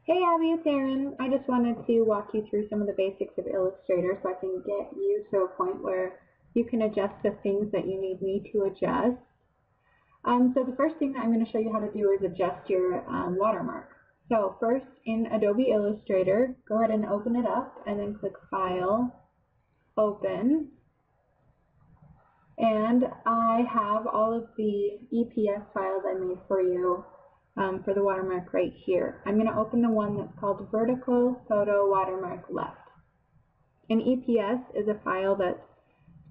Hey Abby, it's Erin. I just wanted to walk you through some of the basics of Illustrator so I can get you to a point where you can adjust the things that you need me to adjust. So the first thing that I'm going to show you how to do is adjust your watermark. So first in Adobe Illustrator, go ahead and open it up and then click File, Open. And I have all of the EPS files I made for you for the watermark right here. I'm going to open the one that's called Vertical Photo Watermark Left. An EPS is a file that's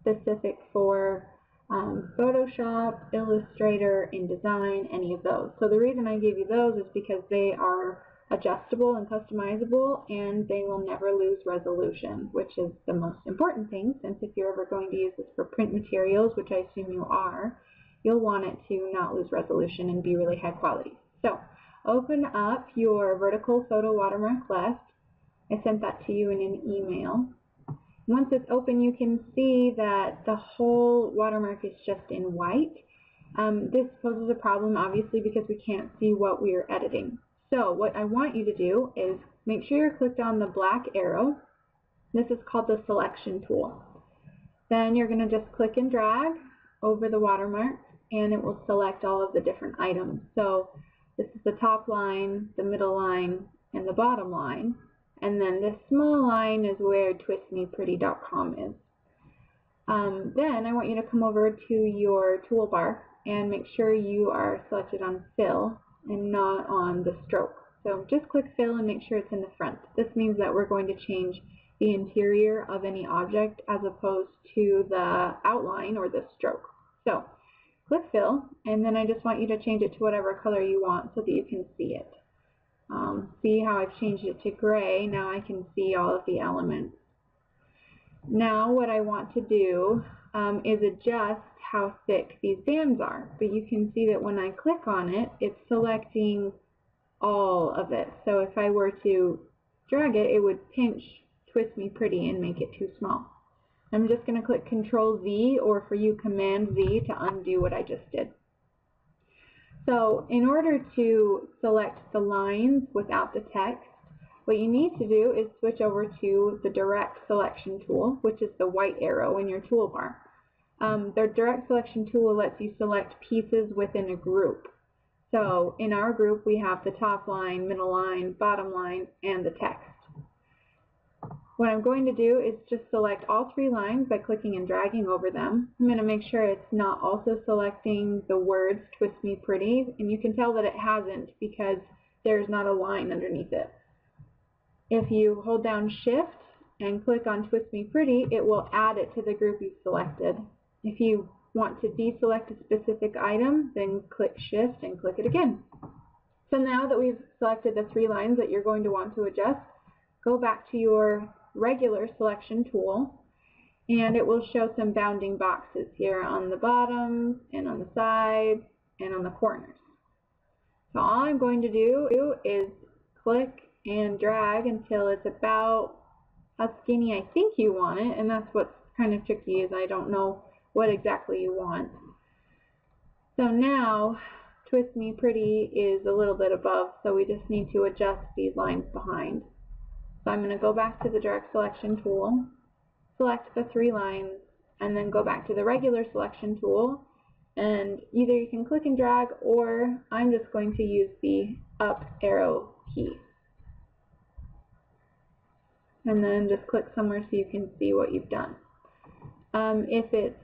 specific for Photoshop, Illustrator, InDesign, any of those. So the reason I gave you those is because they are adjustable and customizable, and they will never lose resolution, which is the most important thing, since if you're ever going to use this for print materials, which I assume you are, you'll want it to not lose resolution and be really high quality. So open up your Vertical Photo Watermark Left. I sent that to you in an email. Once it's open, you can see that the whole watermark is just in white. This poses a problem, obviously, because we can't see what we're editing. So what I want you to do is make sure you're clicked on the black arrow. This is called the selection tool. Then you're going to just click and drag over the watermark, and it will select all of the different items. So this is the top line, the middle line, and the bottom line. And then this small line is where twistmepretty.com is. Then I want you to come over to your toolbar and make sure you are selected on Fill and not on the stroke. So just click Fill and make sure it's in the front. This means that we're going to change the interior of any object as opposed to the outline or the stroke. So click Fill, and then I just want you to change it to whatever color you want so that you can see it. See how I've changed it to gray? Now I can see all of the elements. Now what I want to do is adjust how thick these bands are. But you can see that when I click on it, it's selecting all of it. So if I were to drag it, it would pinch Twist Me Pretty and make it too small. I'm just going to click Control Z, or for you Command Z, to undo what I just did. So in order to select the lines without the text, what you need to do is switch over to the Direct Selection tool, which is the white arrow in your toolbar. The Direct Selection tool lets you select pieces within a group. So in our group, we have the top line, middle line, bottom line, and the text. What I'm going to do is just select all three lines by clicking and dragging over them. I'm going to make sure it's not also selecting the words Twist Me Pretty, and you can tell that it hasn't because there's not a line underneath it. If you hold down Shift and click on Twist Me Pretty, it will add it to the group you've selected. If you want to deselect a specific item, then click Shift and click it again. So now that we've selected the three lines that you're going to want to adjust, go back to your regular selection tool, and it will show some bounding boxes here on the bottom and on the side and on the corners. So all I'm going to do is click and drag until it's about how skinny I think you want it, and that's what's kind of tricky, is I don't know what exactly you want. So now Twist Me Pretty is a little bit above, so we just need to adjust these lines behind. So I'm going to go back to the Direct Selection tool, select the three lines, and then go back to the regular selection tool, and either you can click and drag, or I'm just going to use the up arrow key. And then just click somewhere so you can see what you've done. If it's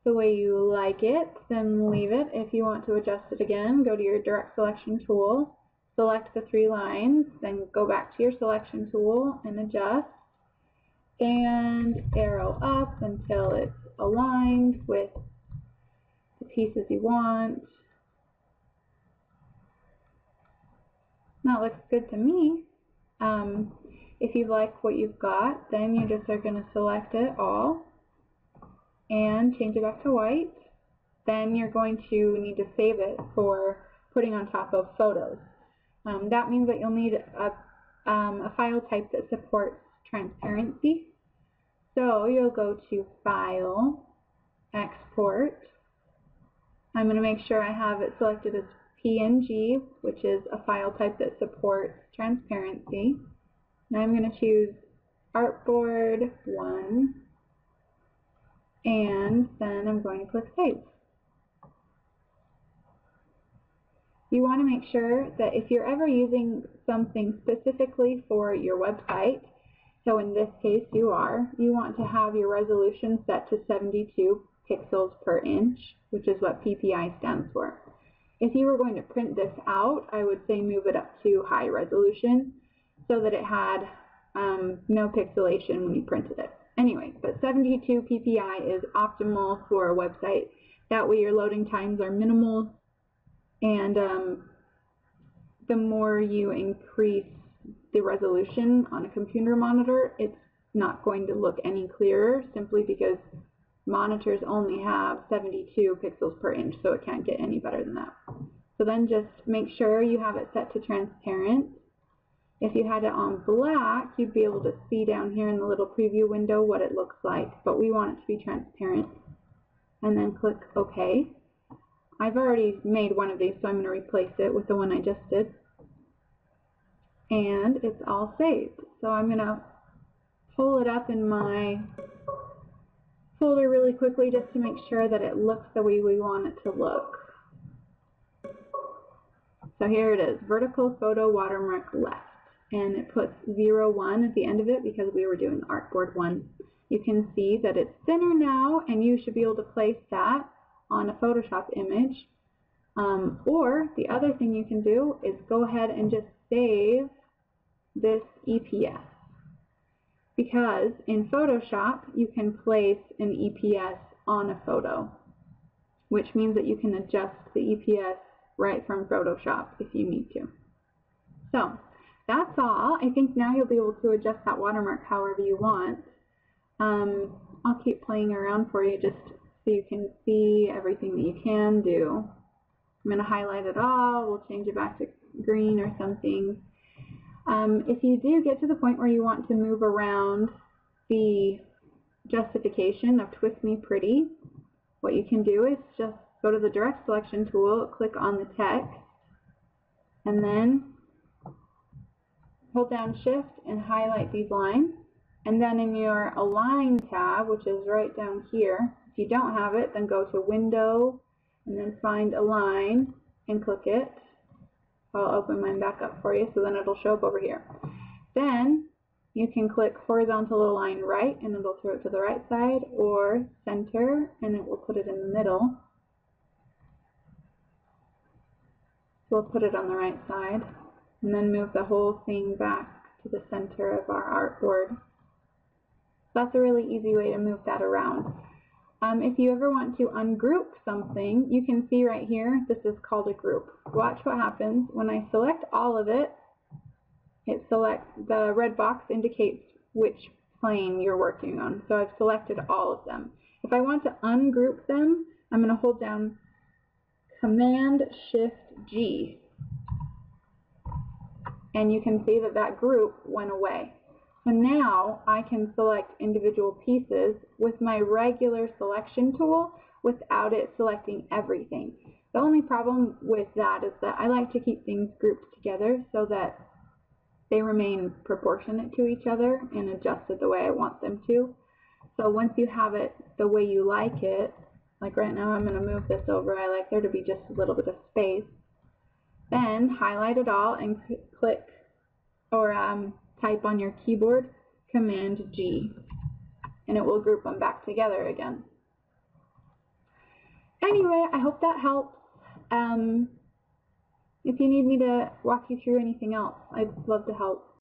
the way you like it, then leave it. If you want to adjust it again, go to your Direct Selection tool, select the three lines, then go back to your selection tool and adjust, and arrow up until it's aligned with the pieces you want. That looks good to me. If you like what you've got, then you just are going to select it all and change it back to white. Then you're going to need to save it for putting on top of photos. That means that you'll need a file type that supports transparency. So you'll go to File, Export. I'm going to make sure I have it selected as PNG, which is a file type that supports transparency. Now I'm going to choose Artboard 1, and then I'm going to click Save. You want to make sure that if you're ever using something specifically for your website, so in this case you want to have your resolution set to 72 pixels per inch, which is what PPI stands for. If you were going to print this out, I would say move it up to high resolution so that it had no pixelation when you printed it. Anyway, but 72 PPI is optimal for a website. That way your loading times are minimal, and the more you increase the resolution on a computer monitor, it's not going to look any clearer, simply because monitors only have 72 pixels per inch, so it can't get any better than that. So then just make sure you have it set to transparent. If you had it on black, you'd be able to see down here in the little preview window what it looks like, but we want it to be transparent. And then click OK. I've already made one of these, so I'm going to replace it with the one I just did. And it's all saved. So I'm going to pull it up in my folder really quickly just to make sure that it looks the way we want it to look. So here it is, vertical photo watermark left. And it puts 01 at the end of it because we were doing Artboard 1. You can see that it's thinner now, and you should be able to place that on a Photoshop image. Or the other thing you can do is go ahead and just save this EPS. Because in Photoshop, you can place an EPS on a photo, which means that you can adjust the EPS right from Photoshop if you need to. So that's all. I think now you'll be able to adjust that watermark however you want. I'll keep playing around for you just so you can see everything that you can do. I'm going to highlight it all. We'll change it back to green or something. If you do get to the point where you want to move around the justification of Twist Me Pretty, what you can do is just go to the Direct Selection tool, click on the text, and then hold down Shift and highlight these lines. And then in your Align tab, which is right down here, if you don't have it, then go to Window and then find Align and click it. I'll open mine back up for you, so then it'll show up over here. Then you can click Horizontal Align Right, and it'll throw it to the right side, or Center, and it will put it in the middle. We'll put it on the right side, and then move the whole thing back to the center of our artboard. So that's a really easy way to move that around. If you ever want to ungroup something, you can see right here, this is called a group. Watch what happens. When I select all of it, the red box indicates which plane you're working on. So I've selected all of them. If I want to ungroup them, I'm going to hold down Command-Shift-G. And you can see that that group went away. So now I can select individual pieces with my regular selection tool without it selecting everything. The only problem with that is that I like to keep things grouped together so that they remain proportionate to each other and adjusted the way I want them to. So once you have it the way you like it, like right now I'm going to move this over, I like there to be just a little bit of space. Then highlight it all and click or type on your keyboard Command-G, and it will group them back together again. Anyway, I hope that helps. If you need me to walk you through anything else, I'd love to help.